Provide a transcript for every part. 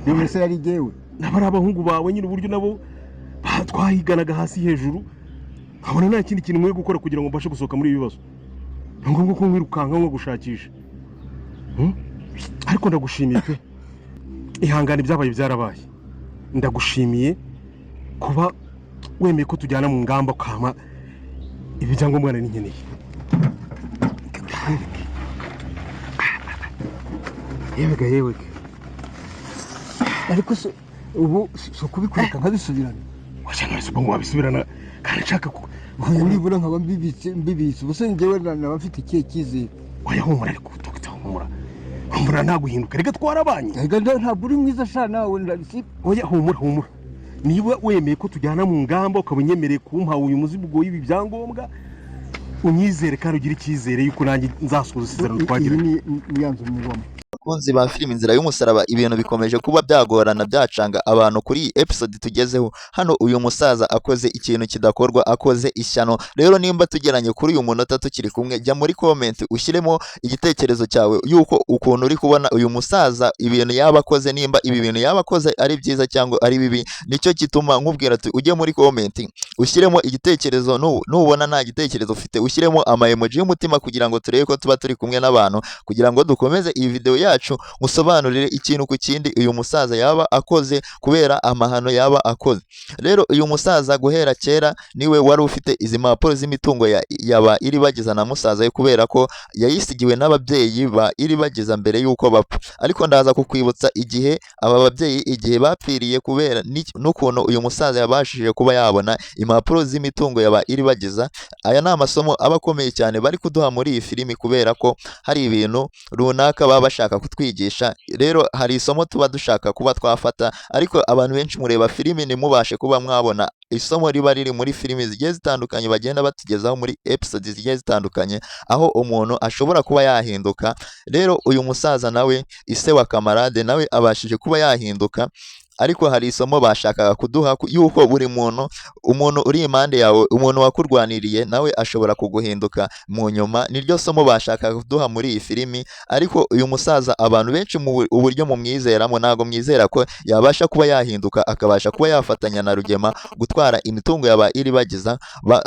none se yari jyewe n'abari abahungu bawe nyine uburyo nabo twahiganaga hasi hejuru nkabona nta kindi kintu nkwiye gukora kugira ngo mbashe gusohoka muri ibi bibazo ni ngombwa ko nkwirukanka nko gushakisha ariko ndagushimiye pe ihangane ibyabaye byarabaye ndagushimiye kuba wemeye ko tujyana mu ngamba ukama ibyangombwa nari nkeneye yewe ariko se ubu so kubikureka nkabisubirana washaka se ngo wabisubirana kandi nshaka ko nibura nkaba mbibitse ubuse njyewe naba mfite ikihe cyizere oya humura ariko humura nta guhinduka reka twarabanye ntabwo uri mwiza sha nawe ndasi oya humura niba wemeye ko tujyana mu ngamba ukaba unyemereye kumpa uyu muzigo w'ibi byangombwa unyizere kandi ugira icyizere yuko nanjye nzasoza isezerano twagiranye niyanze umugoma bakunzi ba filime inzira y'umusaraba ibintu bikomeje kuba byagorana byacanga abantu kuri iyi episode tugezeho hano uyu musaza akoze ikintu kidakorwa akoze ishyano rero nimba tugeranye kuri uyu munota tukiri kumwe jya muri comment ushyiremo igitekerezo cyawe yuko ukuntu uri kubona uyu musaza ibintu yaba akoze nimba ibi bintu yaba akoze ari byiza cyangwa ari bibi nicyo gituma nkubwira ati ujye muri comment ushyiremo igitekerezo nubona nta gitekerezo ufite ushyiremo ama emoji y'umutima kugira ngo turebe ko tuba turi kumwe n'abantu kugira ngo dukomeze iyi video yacu musobanurire ikintu ku kindi uyu musaza yaba akoze kubera amahano yaba akoze rero uyu musaza guhera kera niwe wari ufite izi mpapuro z'imitungo yaba iribagiza na musaza we kubera ko yayisigiwe n'ababyeyi ba iribagiza mbere yuko bapfa ariko ndaza kukwibutsa igihe aba babyeyi igihe bapfiriye kubera n'ukuntu uyu musaza yabashije kuba yabona impapuro z'imitungo yaba iribagiza aya ni amasomo aba akomeye cyane bari kuduha muri iyi filimi kubera ko hari ibintu runaka baba bashaka kutwigisha rero hari isomo tuba dushaka kuba twafata ariko abantu benshi mureba filimi ntimubashe kuba mwabona isomo riba riri muri filimi zigiye zitandukanye bagenda batugezaho muri episodes zigiye zitandukanye aho umuntu ashobora kuba yahinduka rero uyu musaza nawe ise wa kamarade nawe abashije kuba yahinduka ariko hari isomo bashakaga kuduha yuko buri umuntu uri impande yawe umuntu wakurwaniriye nawe ashobora kuguhinduka mu nyuma niryo somo bashakaga kuduha muri iyi filimi ariko uyu musaza abantu benshi mu uburyo mumwizeramo ntago mwizera ko yabasha kuba yahinduka akabasha kuba yafatanya na Rugema gutwara imitungo yaba iribagiza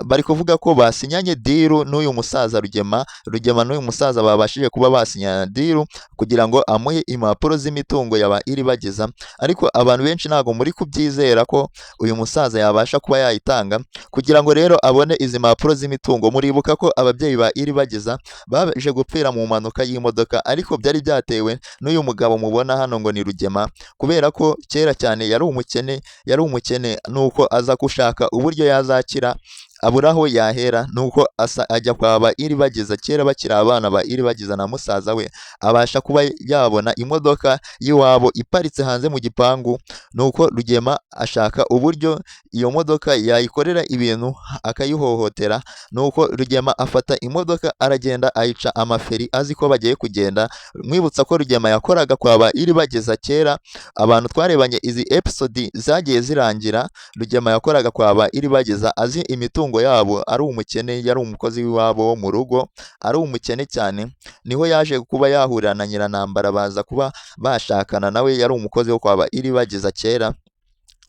bari kuvuga ko basinyanye diru n'uyu musaza Rugema n'uyu musaza babashije kuba basinyana diru kugira ngo amuhe impapuro z'imitungo yaba iribagiza ariko abantu benshi ntago muri kubyizera ko uyu musaza yabasha kuba yayitanga kugira ngo rero abone izi mpapuro z'imitungo muribuka ko ababyeyi ba iribagiza baje gupfira mu mpanuka y'imodoka ariko byari byatewe n'uyu mugabo mubona hano ngo ni Rugema kubera ko kera cyane yari umukene nuko aza gushaka uburyo yazakira aburaho yahera nuko ajya kwaba iribagiza kera bakira abana ba iribagiza na musaza we abasha kuba yabona imodoka y'iwabo iparitse hanze mu gipangu nuko Rugema ashaka uburyo iyo modoka yayikorera ibintu akayihohotera nuko Rugema afata imodoka aragenda ayica amaferi azi ko bagiye kugenda mwibutsa ko Rugema yakoraga kwaba iribagiza kera abantu twarebanye izi episode zagiye zirangira Rugema yakoraga kwaba iribagiza azi imitungo yabo ari umukene yari umukozi w'iwabo wo mu rugo ari umukene cyane niho yaje kuba yahurira na Nyirantambara baza kuba bashakana nawe yari umukozi wo kwaba iribagiza kera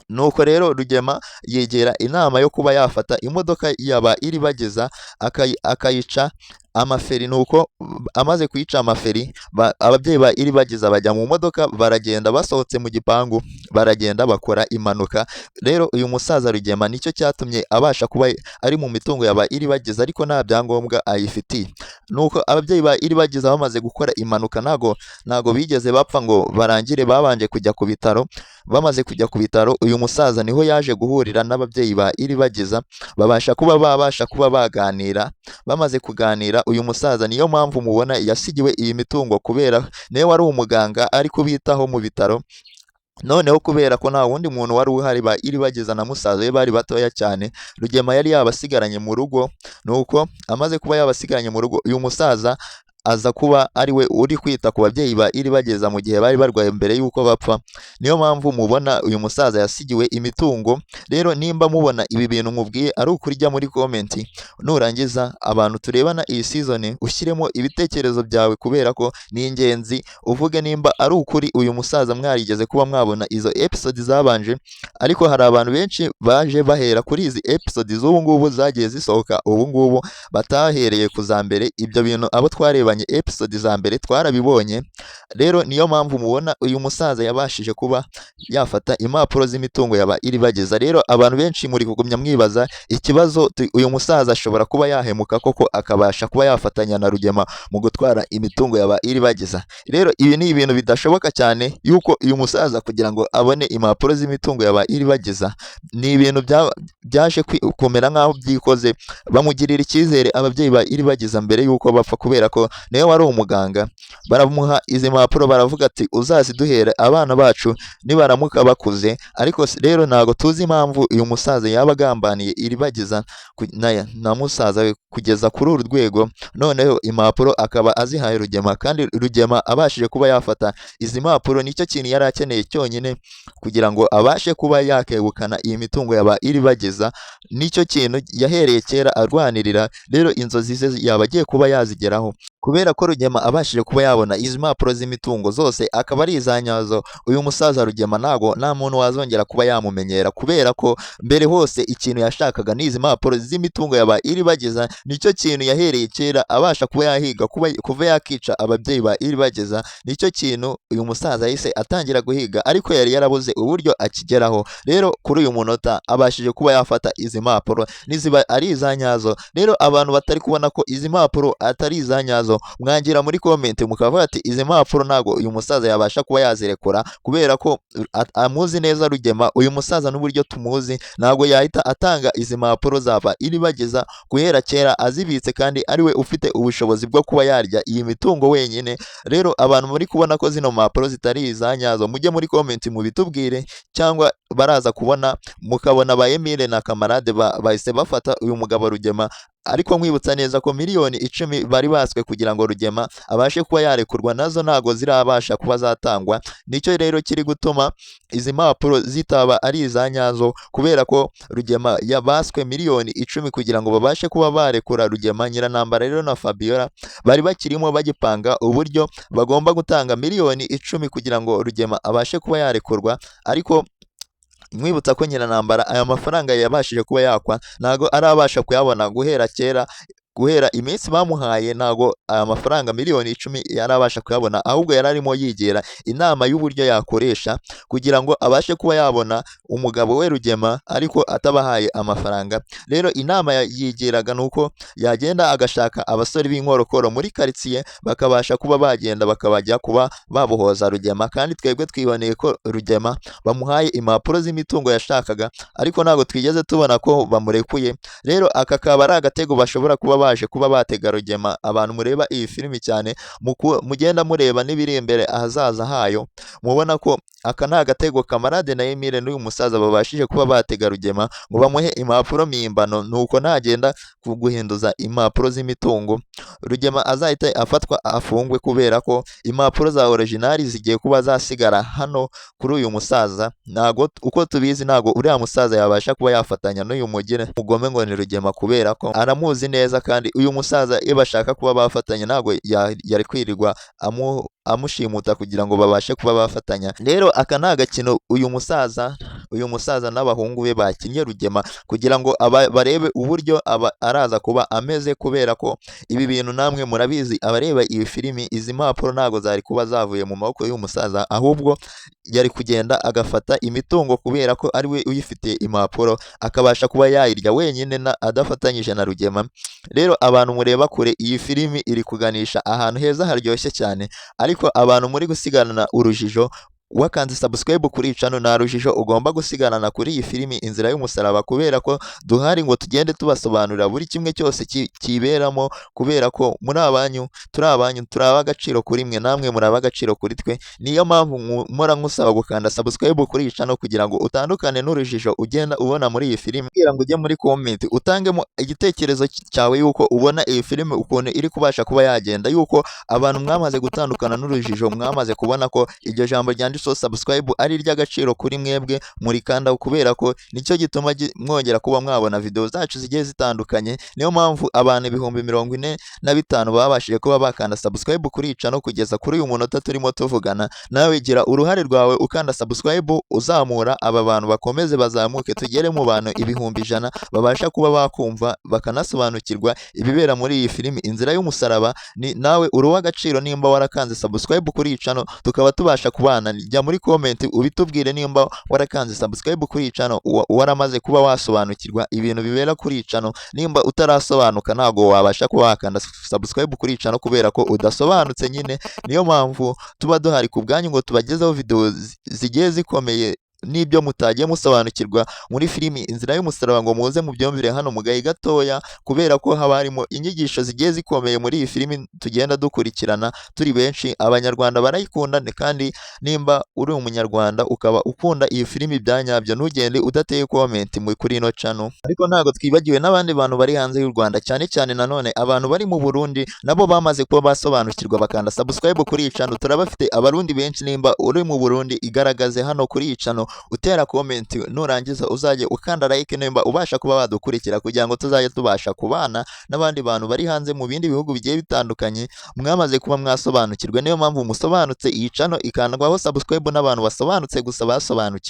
nuko rero Rugema yegera inama yo kuba yafata imodoka yaba iribagiza akayica amaferi nuko amaze kuyica amaferi ababyeyi ba iribagiza bajya mu modoka baragenda basohotse mu gipangu baragenda bakora impanuka rero uyu musaza Rugema nicyo cyatumye abasha kuba ari mu mitungo yaba iribagiza ariko nta byangombwa ayifitiye nuko ababyeyi ba iribagiza bamaze gukora impanuka ntago bigeze bapfa ngo barangire babanje kujya ku bitaro bamaze kujya ku bitaro uyu musaza niho yaje guhurira n'ababyeyi ba iribagiza babasha kuba baganira bamaze kuganira uyu musaza niyo mpamvu mubona yasigiwe iyi mitungo kubera niwe wari umuganga ari kubitaho mu bitaro noneho kubera ko nta wundi muntu wari uhari ba iribagiza na musaza we bari batoya cyane Rugema yari yabasigaranye mu rugo nuko amaze kuba yabasigaranye mu rugo uyu musaza aza kuba ari we uri kwita ku babyeyi ba Iribageza mu gihe bari barwaye mbere y'uko bapfa. Niyo mpamvu mubona uyu musaza yasigiwe imitungo. Rero nimba mubona ibi bintu nkubwiye ari ukuri, jya muri komenti nurangiza abantu turebana iyi season ushyiremo ibitekerezo byawe kubera ko ni ingenzi, uvuge nimba ari ukuri uyu musaza mwarigeze kuba mwabona izo episode zabanje. Ariko hari abantu benshi baje bahera kuri izi episode z'ubu ngubu zagiye zisohoka ubu ngubu batahereye ku za mbere. Ibyo bintu abo twarebanye episode za mbere twarabibonye. Rero niyo mpamvu mubona uyu musaza yabashije kuba yafata impapuro z'imitungo yaba Iribageza. Rero abantu benshi muri kugumya mwibaza ikibazo, uyu musaza ashobora kuba yahemuka koko akabasha kuba yafatanya na Rugema mu gutwara imitungo yaba Iribageza. Rero ibi ni ibintu bidashoboka cyane yuko uyu musaza kugira ngo abone impapuro z'imitungo yaba Iribageza, ni ibintu byaje kumera nk'aho byikoze. Bamugirira icyizere ababyeyi ba Iribageza mbere yuko bapfa kubera ko niwe wari umuganga. Baramuha izi mpapuro baravuga ati uzaziduhere abana bacu nibaramuka bakuze. Ariko rero ntago tuzi impamvu uyu musaza yaba agambaniye Iribageza na musaza we kugeza kuri uru rwego, noneho impapuro akaba azihaye Rugema, kandi Rugema abashije kuba yafata izi mpapuro. Nicyo kintu yari akeneye cyonyine kugira ngo abashe kuba yakegukana iyi mitungo yaba Iribageza. Nicyo kintu yahereye kera arwanirira. Rero inzozi ze yaba agiye kuba yazigeraho kubera ko Rugema abashije kuba yabona izi mpapuro z'imitungo zose akaba ari izanyazo. Uyu musaza Rugema nta muntu wazongera kuba yamumenyera kubera ko mbere hose ikintu yashakaga ni izi mpapuro z'imitungo yaba Iribageza. Nicyo kintu yahereye kera abasha kuba yahiga kuva yakica ababyeyi ba Iribageza. Nicyo kintu uyu musaza yahise atangira guhiga, ariko yari yarabuze uburyo akigeraho. Rero kuri uyu munota abashije kuba yafata izi mpapuro niziba ari izanyazo. Rero abantu batari kubona ko izi mpapuro atari izanyazo, mwangira muri komenti mukavuga ati izi mpapuro ntago uyu musaza yabasha kuba yazirekura kubera ko amuzi neza Rugema. Uyu musaza n'uburyo tumuzi ntago yahita atanga izi mpapuro zaba Iribageza guhera kera azibitse, kandi ariwe ufite ubushobozi bwo kuba yarya iyi mitungo wenyine. Rero abantu muri kubona ko zino mpapuro zitari izanyazo, mujye muri komenti mubitubwire, cyangwa baraza kubona mukabona ba Emile na Kamarade bahise bafata uyu mugabo Rugema. Ariko nkwibutsa neza ko miliyoni 10 bari baswe kugira ngo Rugema abashe kuba yarekurwa, nazo ntago zirabasha kuba zatangwa. Nicyo rero kiri gutuma izi mpapuro zitaba ari izanyazo, kubera ko Rugema yabaswe miliyoni 10 kugira ngo babashe kuba barekura Rugema. Nyirantambara rero na Fabiola bari bakirimo bagipanga uburyo bagomba gutanga miliyoni 10 kugira ngo Rugema abashe kuba yarekurwa. Ariko mwibutsa ko Nyirantambara aya mafaranga yabashije kuba yakwa ntago arabasha kuyabona guhera kera. Guhera iminsi bamuhaye ntago aya mafaranga miliyoni 10 yarabasha kuyabona, ahubwo yararimo yigera inama y'uburyo yakoresha kugira ngo abashe kuba yabona umugabo we Rugema, ariko atabahaye amafaranga. Rero inama yigeraga nuko yagenda agashaka abasore b'inkorokoro muri quartier bakabasha kuba bagenda bakabajya kuba babohoza Rugema, kandi twebwe twiboneye ko Rugema bamuhaye impapuro z'imitungo yashakaga, ariko ntago twigeze tubona ko bamurekuye. Rero aka kaba ari agatego bashobora kuba baje kuba batega Rugema. Abantu mureba iyi filimi cyane mugenda mureba n'ibiri imbere ahazaza hayo, mubona ko aka ni agatego Kamarade na Emile n'uyu musaza babashije kuba batega Rugema ngo bamuhe impapuro mpimbano, nuko nagenda guhinduza impapuro z'imitungo Rugema azahita afatwa afungwe, kubera ko impapuro za originali zigiye kuba zasigara hano kuri uyu musaza. Ntago uko tubizi ntago uriya musaza yabasha kuba yafatanya n'uyu mugome ngo ni Rugema, kubera ko aramuzi neza, kandi uyu musaza iyo bashaka kuba bafatanya ntago yari kwirirwa amushimuta kugira ngo babashe kuba bafatanya. Rero aka ni agakino uyu musaza n'abahungu be bakinnye Rugema kugira ngo barebe uburyo araza kuba ameze, kubera ko ibi bintu namwe murabizi abareba iyi filimi, izi mpapuro ntago zari kuba zavuye mu maboko y'uyu musaza, ahubwo yari kugenda agafata imitungo kubera ko ari we uyifitiye impapuro, akabasha kuba yayirya wenyine adafatanyije na Rugema. Rero abantu mureba kure, iyi filimi iri kuganisha ahantu heza haryoshye cyane, ariko abantu muri gusigarana urujijo wakanze subscribe kuri iyi channel nta rujijo ugomba gusigarana kuri iyi filimi Inzira y'Umusaraba, kubera ko duhari ngo tugende tubasobanurira buri kimwe cyose kiberamo, kubera ko muri abanyu turi ab'agaciro kuri mwe, namwe muri ab'agaciro kuri twe. Niyo mpamvu mpora nkusaba gukanda subscribe kuri iyi channel kugira ngo utandukane n'urujijo ugenda ubona muri iyi filimi, kugira ngo ujye muri comment utangemo igitekerezo cyawe yuko ubona iyi filimi ukuntu iri kubasha kuba yagenda, yuko abantu mwamaze gutandukana n'urujijo, mwamaze kubona ko iryo jambo ryanditseho subscribe ari iry'agaciro kuri mwebwe, murikanda kubera ko nicyo gituma mwongera kuba mwabona video zacu zigiye zitandukanye. Niyo mpamvu abantu 45,000 babashije kuba bakanda subscribe kuri iyi channel kugeza kuri uyu munota turimo tuvugana. Nawe gira uruhare rwawe ukanda subscribe, uzamura aba bantu bakomeze bazamuke tugere mu bantu 100,000 babasha kuba bakumva bakanasobanukirwa ibibera muri iyi filimi Inzira y'Umusaraba. Nawe uri uw'agaciro nimba warakanze subscribe kuri iyi channel, tukaba tubasha kubana. Jya muri comment ubitubwire nimba warakanze subscribe kuri iyi channel, waramaze kuba wasobanukirwa ibintu bibera kuri iyi channel. Nimba utarasobanuka ntago wabasha kuba wakanda subscribe kuri iyi channel kubera ko udasobanutse nyine. Niyo mpamvu tuba duhari ku bwanyu ngo tubagezeho video zigiye zikomeye n'ibyo mutagiye musobanukirwa muri filimi Inzira y'Umusaraba, ngo muze mubyumvire hano mu gahe gatoya, kubera ko haba harimo inyigisho zigiye zikomeye muri iyi filimi tugenda dukurikirana turi benshi. Abanyarwanda barayikunda, kandi nimba uri umunyarwanda ukaba ukunda iyi filimi bya nyabyo, ntugende udateye comment kuri ino channel. Ariko ntago twibagiwe n'abandi bantu bari hanze y'u Rwanda, cyane cyane nanone abantu bari mu Burundi nabo bamaze kuba basobanukirwa bakanda subscribe kuri iyi channel. Turabafite abarundi benshi, nimba uri mu Burundi igaragaze hano kuri iyi channel, utera comment, nurangiza uzajye ukanda like nimba ubasha kuba wadukurikira, kugira ngo tuzajye tubasha kubana n'abandi bantu bari hanze mu bindi bihugu bigiye bitandukanye mwamaze kuba mwasobanukirwa. Niyo mpamvu musobanutse iyi channel ikandwaho subscribe n'abantu basobanutse gusa basobanukiwe.